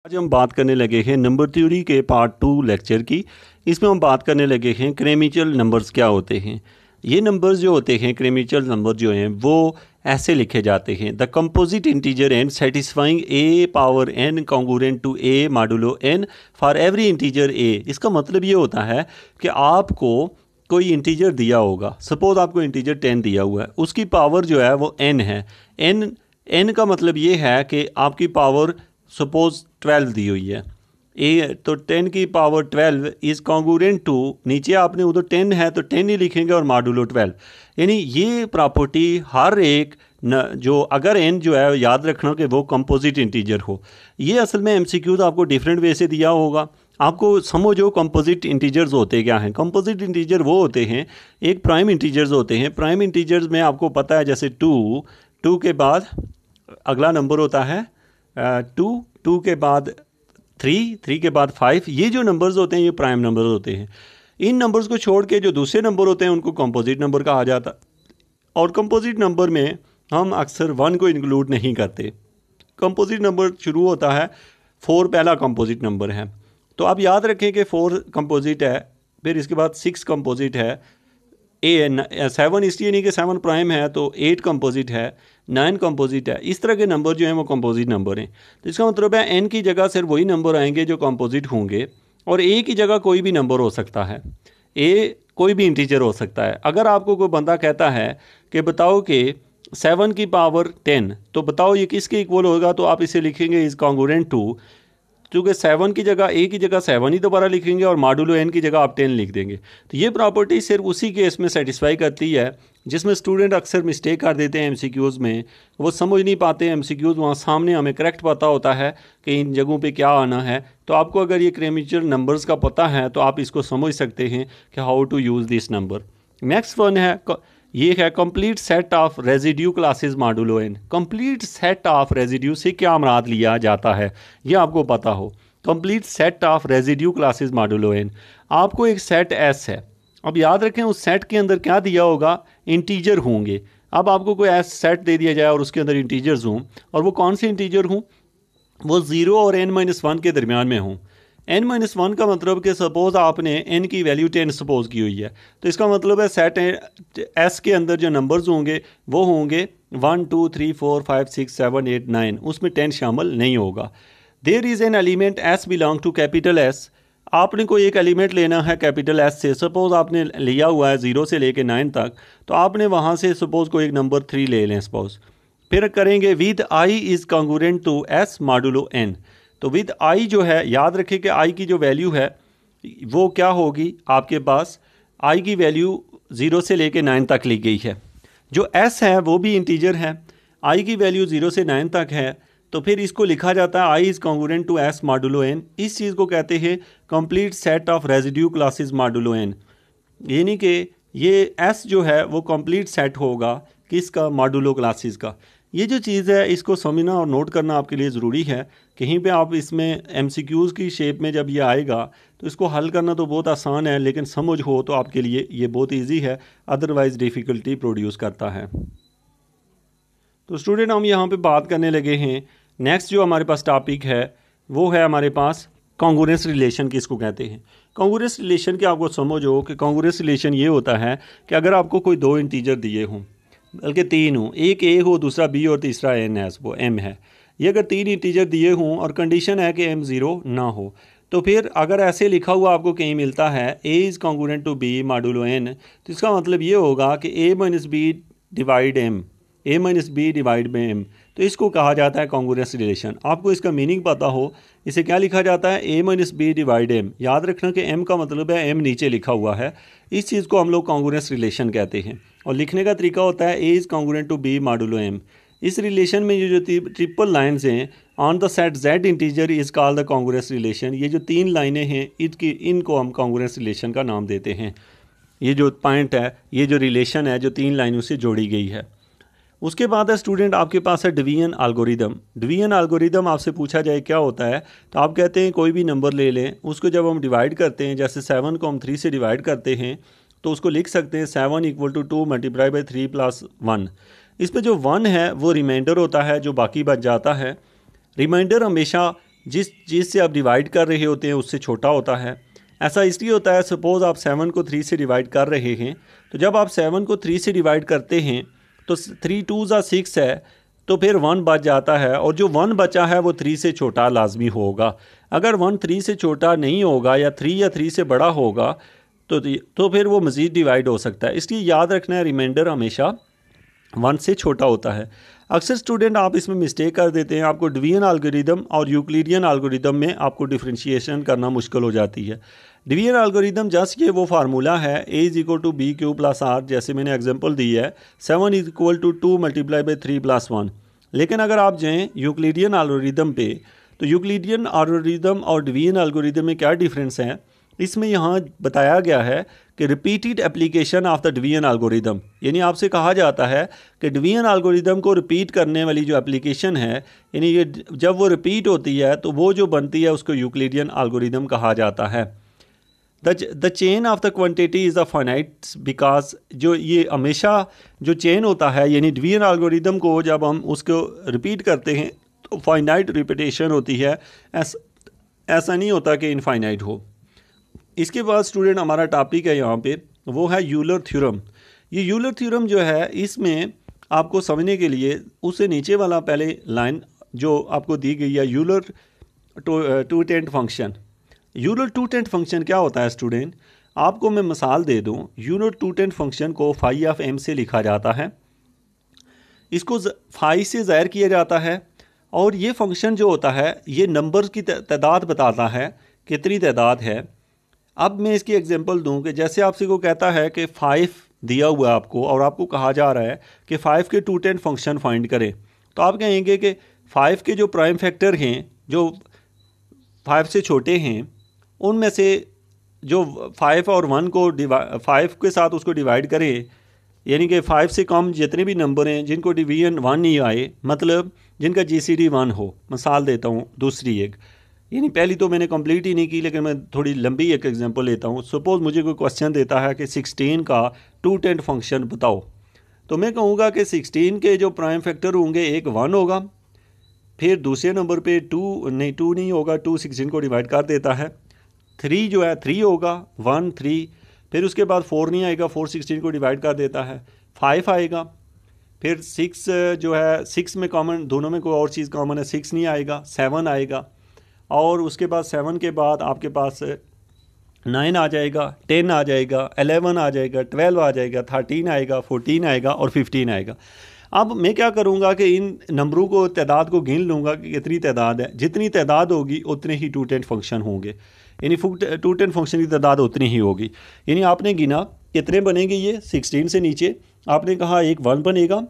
आज हम बात करने लगे हैं नंबर थ्योरी के पार्ट 2 लेक्चर की। इसमें हम बात करने लगे हैं क्रेमिचल नंबर्स क्या होते हैं। ये नंबर्स जो होते हैं, क्रेमिचल नंबर जो हैं, वो ऐसे लिखे जाते हैं: the composite integer N satisfying A power N congruent to A modulo N for every integer A. इसका मतलब ये होता है कि आपको कोई इंटीजर दिया होगा, सपोज आपको इंटीजर 10 दिया हुआ है, उसकी पावर जो है वो n है। n का मतलब ये है कि आपकी पावर सपोज 12 दी हुई है ए, तो 10 की पावर 12 इज़ कॉन्ग्रुएंट टू, नीचे आपने उधर 10 है तो 10 ही लिखेंगे और मॉडुलो 12। यानी ये प्रॉपर्टी हर एक जो अगर n जो है याद रखना कि वो कंपोजिट इंटीजर हो। ये असल में MCQ आपको डिफरेंट वे से दिया होगा। आपको समझो कंपोजिट इंटीजर्स होते क्या हैं। कंपोजिट इंटीजर वो होते हैं, एक प्राइम इंटीजर्स होते हैं। प्राइम इंटीजर्स में आपको पता है जैसे 2 के बाद अगला नंबर होता है 2 के बाद 3 के बाद 5। ये जो नंबर्स होते हैं ये प्राइम नंबर्स होते हैं। इन नंबर्स को छोड़ के जो दूसरे नंबर होते हैं उनको कंपोजिट नंबर कहा जाता है। और कंपोजिट नंबर में हम अक्सर 1 को इंक्लूड नहीं करते। कंपोजिट नंबर शुरू होता है 4, पहला कंपोजिट नंबर है, तो आप याद रखें कि 4 कंपोजिट है, फिर इसके बाद 6 कंपोजिट है, 7 इसलिए नहीं कि 7 प्राइम है, तो 8 कंपोजिट है, 9 कंपोजिट है। इस तरह के नंबर जो हैं वो कंपोजिट नंबर हैं। तो इसका मतलब है n की जगह सिर्फ वही नंबर आएंगे जो कंपोजिट होंगे, और a की जगह कोई भी नंबर हो सकता है। a कोई भी इंटीजर हो सकता है। अगर आपको कोई बंदा कहता है कि बताओ कि 7 की पावर 10, तो बताओ ये किसके इक्वल होगा, तो आप इसे लिखेंगे इज़ कॉन्ग्रुएंट टू, क्योंकि 7 की जगह a की जगह 7 ही दोबारा लिखेंगे और मॉडुलो n की जगह आप 10 लिख देंगे। तो ये प्रॉपर्टी सिर्फ उसी केस में सेटिस्फाई करती है जिसमें स्टूडेंट अक्सर मिस्टेक कर देते हैं MCQs में। वो समझ नहीं पाते MCQs, वहाँ सामने हमें करेक्ट पता होता है कि इन जगहों पे क्या आना है। तो आपको अगर ये क्रेमिचल नंबर्स का पता है तो आप इसको समझ सकते हैं कि how to use this number. Next one है, ये है complete set of residue classes modulo n। Complete set of residue से क्या मुराद लिया जाता है ये आपको पता हो। Complete set of residue classes modulo n, आपको एक सेट S है। अब याद रखें उस सेट के अंदर क्या दिया होगा, इंटीजर होंगे। अब आपको कोई ऐसा सेट दे दिया जाए और उसके अंदर इंटीजर्स हों, और वो कौन से इंटीजर हों, वो 0 और n-1 के दरमियान में हों। n-1 का मतलब कि सपोज़ आपने n की वैल्यू 10 सपोज़ की हुई है, तो इसका मतलब है सेट S के अंदर जो नंबर्स होंगे वो होंगे 1 2 3 4 5 6 7 8 9, उसमें 10 शामिल नहीं होगा। There is an element S belong to capital S। आपने कोई एक एलिमेंट लेना है कैपिटल S से, सपोज़ आपने लिया हुआ है 0 से लेके 9 तक, तो आपने वहाँ से सपोज़ कोई एक नंबर 3 ले लें सपोज़। फिर करेंगे with i is congruent to S modulo n। तो विद i जो है, याद रखें कि i की जो वैल्यू है वो क्या होगी, आपके पास i की वैल्यू 0 से लेके 9 तक ली गई है। जो s है वो भी इंटीजर है, i की वैल्यू 0 से 9 तक है, तो फिर इसको लिखा जाता है i is congruent to s modulo n। इस चीज़ को कहते हैं complete set of residue classes modulo n। यानी कि ये s जो है वो कंप्लीट सेट होगा किसका, मॉडुलो क्लासेस का। ये जो चीज़ है इसको समझना और नोट करना आपके लिए ज़रूरी है। कहीं पे आप इसमें MCQs की शेप में जब ये आएगा तो इसको हल करना तो बहुत आसान है, लेकिन समझ हो तो आपके लिए ये बहुत इजी है, अदरवाइज़ डिफ़िकल्टी प्रोड्यूस करता है। तो स्टूडेंट हम यहाँ पे बात करने लगे हैं, नेक्स्ट जो हमारे पास टॉपिक है वो है हमारे पास कॉन्ग्रुएंस रिलेशन किसको कहते हैं। कॉन्ग्रुएंस रिलेशन के आपको समझ हो कि कॉन्ग्रुएंस रिलेशन ये होता है कि अगर आपको कोई 2 इंटीजर दिए हों, बल्कि 3 हो, एक a हो, दूसरा b और तीसरा वो m है। ये अगर 3 इंटीजर दिए हों और कंडीशन है कि m 0 ना हो, तो फिर अगर ऐसे लिखा हुआ आपको कहीं मिलता है a is congruent to b modulo n, तो इसका मतलब ये होगा कि a-b divide m, a-b divide में m, तो इसको कहा जाता है कॉन्ग्रुएंस रिलेशन। आपको इसका मीनिंग पता हो, इसे क्या लिखा जाता है, a-b डिवाइड m। याद रखना कि m का मतलब है m नीचे लिखा हुआ है, इस चीज़ को हम लोग कॉन्ग्रुएंस रिलेशन कहते हैं। और लिखने का तरीका होता है a is congruent to b modulo m। इस रिलेशन में ये जो ट्रिपल लाइंस हैं, on the set z integer is called the congruence relation. ये जो 3 लाइनें हैं इनको हम कॉन्ग्रुएंस रिलेशन का नाम देते हैं। ये जो पॉइंट है, ये जो रिलेशन है जो 3 लाइनों से जोड़ी गई है। उसके बाद है स्टूडेंट आपके पास है डिवीजन एल्गोरिदम। डिवीजन एल्गोरिदम आपसे पूछा जाए क्या होता है, तो आप कहते हैं कोई भी नंबर ले लें, उसको जब हम डिवाइड करते हैं, जैसे 7 को हम 3 से डिवाइड करते हैं, तो उसको लिख सकते हैं 7 = 2 मल्टीप्लाई बाई 3 + 1। इस पर जो 1 है वो रिमाइंडर होता है जो बाकी बच जाता है। रिमाइंडर हमेशा जिससे आप डिवाइड कर रहे होते हैं उससे छोटा होता है। ऐसा इसलिए होता है, सपोज़ आप 7 को 3 से डिवाइड कर रहे हैं, तो जब आप 7 को 3 से डिवाइड करते हैं तो 3 2 6 है, तो फिर 1 बच जाता है, और जो 1 बचा है वो 3 से छोटा लाजमी होगा। अगर 1 3 से छोटा नहीं होगा या 3 से बड़ा होगा तो फिर वो मज़ीद डिवाइड हो सकता है। इसलिए याद रखना है, रिमाइंडर हमेशा 1 से छोटा होता है। अक्सर स्टूडेंट आप इसमें मिस्टेक कर देते हैं, आपको डिवीजन एल्गोरिदम और यूक्लिडियन एल्गोरिदम में आपको डिफरेंशिएशन करना मुश्किल हो जाती है। डिवीजन एल्गोरिदम जस्ट ये वो फार्मूला है, A = BQ + R, जैसे मैंने एग्जांपल दी है 7 = 2 × 3 + 1। लेकिन अगर आप जाएँ यूक्लिडियन एल्गोरिदम पे, तो यूक्लिडियन एल्गोरिदम और डिवीजन एल्गोरिदम में क्या डिफरेंस है, इसमें यहाँ बताया गया है कि repeated application of the division algorithm, यानी आपसे कहा जाता है कि डिवीजन एल्गोरिदम को रिपीट करने वाली जो एप्लीकेशन है, यानी ये जब वो रिपीट होती है तो वो जो बनती है उसको यूक्लिडियन एल्गोरिदम कहा जाता है। The chain of the quantity is a finite, because जो ये हमेशा जो चेन होता है, यानी डिवीजन एल्गोरिदम को जब हम उसको रिपीट करते हैं तो फाइनाइट रिपीटेशन होती है, ऐसा नहीं होता कि इनफाइनाइट हो। इसके बाद स्टूडेंट हमारा टॉपिक है यहाँ पे, वो है यूलर थ्योरम। ये यूलर थ्योरम जो है, इसमें आपको समझने के लिए उससे नीचे वाला पहले लाइन जो आपको दी गई है, Euler totient function. Euler totient function क्या होता है स्टूडेंट, आपको मैं मिसाल दे दूँ। यूलर टू टेंट फंक्शन को फाई ऑफ एम से लिखा जाता है, इसको फाई से ज़ाहिर किया जाता है, और ये फंक्शन जो होता है ये नंबर्स की तादाद बताता है, कितनी तादाद है। अब मैं इसकी एग्जांपल दूं कि जैसे आपसे को कहता है कि 5 दिया हुआ है आपको, और आपको कहा जा रहा है कि 5 के टू टेंट फंक्शन फाइंड करें, तो आप कहेंगे कि 5 के जो प्राइम फैक्टर हैं जो 5 से छोटे हैं, उनमें से जो 5 और 1 को 5 के साथ उसको डिवाइड करें, यानी कि 5 से कम जितने भी नंबर हैं जिनको डिवीजन 1 नहीं आए, मतलब जिनका GCD 1 हो। मिसाल देता हूँ दूसरी एक, यानी पहली तो मैंने कंप्लीट ही नहीं की, लेकिन मैं थोड़ी लंबी एक एग्जांपल लेता हूँ। सपोज़ मुझे कोई क्वेश्चन देता है कि 16 का टू टेंट फंक्शन बताओ, तो मैं कहूँगा कि 16 के जो प्राइम फैक्टर होंगे, एक 1 होगा, फिर दूसरे नंबर पे 2 नहीं होगा, 2 16 को डिवाइड कर देता है। 3 जो है 3 होगा, 1 3, फिर उसके बाद 4 नहीं आएगा, 4 16 को डिवाइड कर देता है। 5 आएगा, फिर 6 जो है 6 में कॉमन, दोनों में कोई और चीज़ कॉमन है, 6 नहीं आएगा, 7 आएगा, और उसके बाद 7 के बाद आपके पास 9 आ जाएगा, 10 आ जाएगा, 11 आ जाएगा, 12 आ जाएगा, 13 आएगा, 14 आएगा और 15 आएगा। अब मैं क्या करूँगा कि इन नंबरों को, तादाद को गिन लूँगा कि कितनी तादाद है। जितनी तादाद होगी उतने ही टू टेंट फंक्शन होंगे, यानी टू टेंट फंक्शन की तादाद उतनी ही होगी। यानी आपने गिना कितने बनेंगे, ये 16 से नीचे आपने कहा एक 1 बनेगा,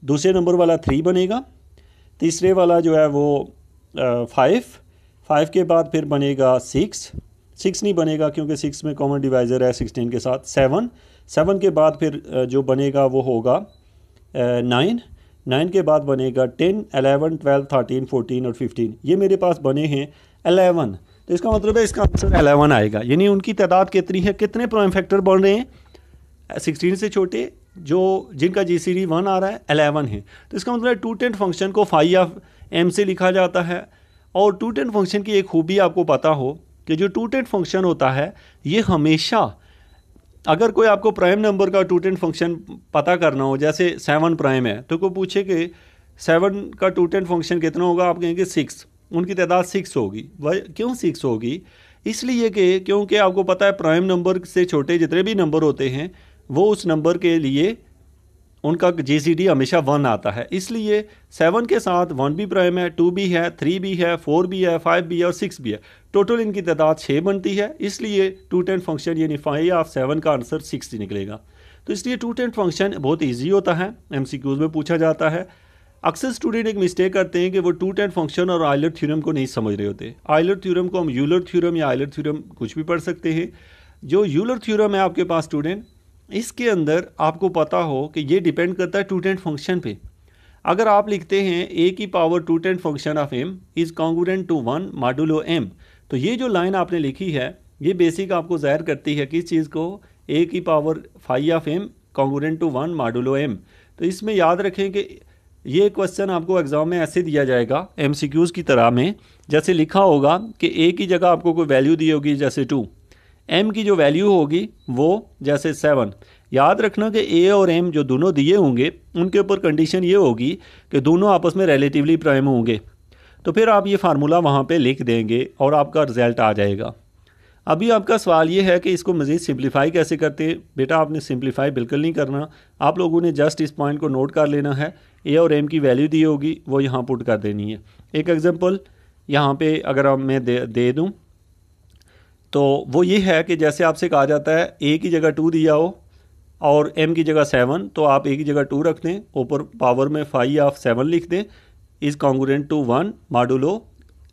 दूसरे नंबर वाला 3 बनेगा, तीसरे वाला जो है वो 5 के बाद फिर बनेगा 6 नहीं बनेगा क्योंकि 6 में कॉमन डिवाइज़र है 16 के साथ, 7 के बाद फिर जो बनेगा वो होगा 9 के बाद बनेगा 10 11 12 13 14 और 15। ये मेरे पास बने हैं 11, तो इसका मतलब है इसका आंसर 11 आएगा। यानी उनकी तादाद कितनी है, कितने प्राइम फैक्टर बन रहे हैं, 16 से छोटे जो जिनका GCD 1 आ रहा है 11 है। तो इसका मतलब टू टेंट फंक्शन को फाई ऑफ एम से लिखा जाता है। और टू टेंट फंक्शन की एक खूबी आपको पता हो कि जो टू टेंट फंक्शन होता है ये हमेशा, अगर कोई आपको प्राइम नंबर का टू टेंट फंक्शन पता करना हो, जैसे 7 प्राइम है, तो कोई पूछे कि 7 का टू टेंट फंक्शन कितना होगा, आप कहेंगे 6, उनकी तादाद 6 होगी। वह क्यों 6 होगी, इसलिए कि क्योंकि आपको पता है प्राइम नंबर से छोटे जितने भी नंबर होते हैं वो उस नंबर के लिए उनका GCD हमेशा 1 आता है। इसलिए 7 के साथ 1 भी प्राइम है, 2 भी है, 3 भी है, 4 भी है, 5 भी है और 6 भी है। टोटल इनकी तादाद 6 बनती है। इसलिए टू टेंट फंक्शन यानी फाई ऑफ 7 का आंसर 6 निकलेगा। तो इसलिए टू टेंट फंक्शन बहुत ईजी होता है, MCQs में पूछा जाता है। अक्सर स्टूडेंट एक मिस्टेक करते हैं कि वो टू टेंट फंक्शन और आयलर थ्योरम को नहीं समझ रहे होते। आयलर थ्योरम को हम यूलर थ्योरम या आयलर थ्योरम कुछ भी पढ़ सकते हैं। जो यूलर थ्योरम है आपके पास स्टूडेंट, इसके अंदर आपको पता हो कि ये डिपेंड करता है टू टेंट फंक्शन पे। अगर आप लिखते हैं a की power totient function of m is congruent to 1 modulo m, तो ये जो लाइन आपने लिखी है ये बेसिक आपको ज़ाहिर करती है किस चीज़ को, a की power phi of m congruent to 1 modulo m। तो इसमें याद रखें कि ये क्वेश्चन आपको एग्ज़ाम में ऐसे दिया जाएगा MCQs की तरह में जैसे लिखा होगा कि ए की जगह आपको कोई वैल्यू दी होगी जैसे 2, एम की जो वैल्यू होगी वो जैसे 7। याद रखना कि ए और एम जो दोनों दिए होंगे उनके ऊपर कंडीशन ये होगी कि दोनों आपस में रिलेटिवली प्राइम होंगे। तो फिर आप ये फार्मूला वहाँ पे लिख देंगे और आपका रिज़ल्ट आ जाएगा। अभी आपका सवाल ये है कि इसको मज़ीद सिंप्लीफाई कैसे करते हैं। बेटा आपने सिंप्लीफाई बिल्कुल नहीं करना, आप लोगों ने जस्ट इस पॉइंट को नोट कर लेना है। ए और एम की वैल्यू दी होगी वो यहाँ पुट कर देनी है। एक एग्जांपल यहाँ पे अगर मैं दे दूँ तो वो ये है कि जैसे आपसे कहा जाता है ए की जगह 2 दिया हो और एम की जगह 7, तो आप ए की जगह 2 रख दें, ऊपर पावर में 5/7 लिख दें, इज़ कॉन्ग्रुएंट टू 1 मॉडुलो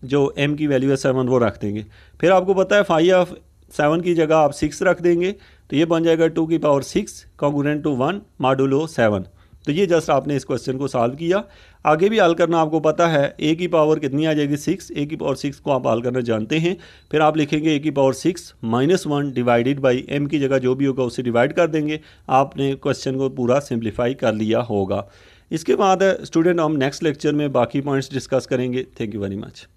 जो एम की वैल्यू है 7 वो रख देंगे। फिर आपको पता है 5/7 की जगह आप 6 रख देंगे, तो ये बन जाएगा 2 की पावर 6 कॉन्ग्रुएंट टू 1 मॉडुलो 7। तो ये जस्ट आपने इस क्वेश्चन को सॉल्व किया। आगे भी हल करना आपको पता है, ए की पावर कितनी आ जाएगी 6, ए की पावर 6 को आप हल करना जानते हैं। फिर आप लिखेंगे ए की पावर 6 -1 डिवाइडेड बाई एम की जगह जो भी होगा उससे डिवाइड कर देंगे। आपने क्वेश्चन को पूरा सिंप्लीफाई कर लिया होगा। इसके बाद स्टूडेंट हम नेक्स्ट लेक्चर में बाकी पॉइंट्स डिस्कस करेंगे। Thank you very much.